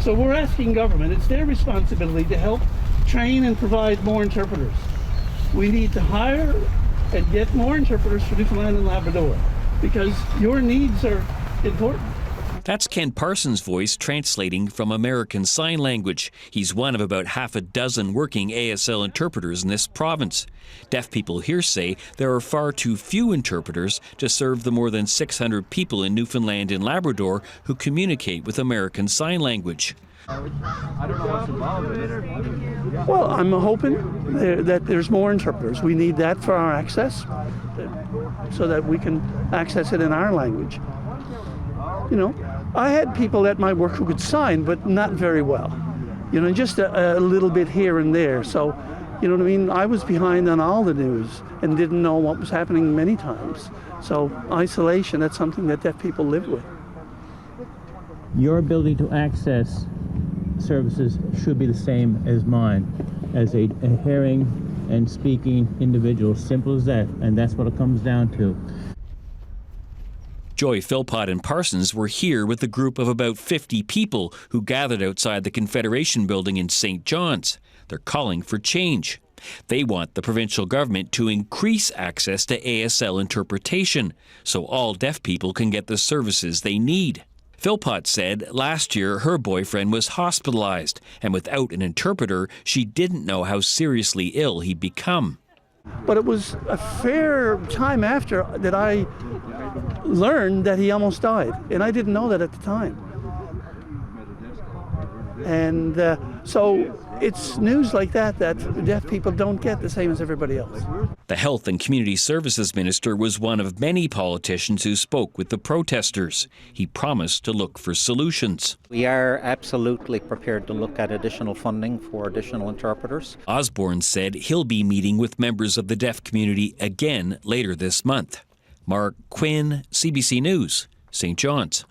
So we're asking government, it's their responsibility to help train and provide more interpreters. We need to hire and get more interpreters for Newfoundland and Labrador because your needs are important. That's Ken Parsons' voice translating from American Sign Language. He's one of about half a dozen working ASL interpreters in this province. Deaf people here say there are far too few interpreters to serve the more than 600 people in Newfoundland and Labrador who communicate with American Sign Language. I don't know what's involved in it. Well, I'm hoping that there's more interpreters. We need that for our access so that we can access it in our language. You know, I had people at my work who could sign, but not very well. You know, just a little bit here and there. So, you know what I mean? I was behind on all the news and didn't know what was happening many times. So isolation, that's something that deaf people live with. Your ability to access services should be the same as mine, as a hearing and speaking individual. Simple as that, and that's what it comes down to. Joy, Philpott and Parsons were here with a group of about 50 people who gathered outside the Confederation Building in St. John's. They're calling for change. They want the provincial government to increase access to ASL interpretation so all deaf people can get the services they need. Philpott said last year her boyfriend was hospitalized, and without an interpreter, she didn't know how seriously ill he'd become. But it was a fair time after that I learned that he almost died, and I didn't know that at the time. And so it's news like that deaf people don't get the same as everybody else. The Health and Community Services Minister was one of many politicians who spoke with the protesters. He promised to look for solutions. We are absolutely prepared to look at additional funding for additional interpreters. Osborne said he'll be meeting with members of the deaf community again later this month. Mark Quinn, CBC News, St. John's.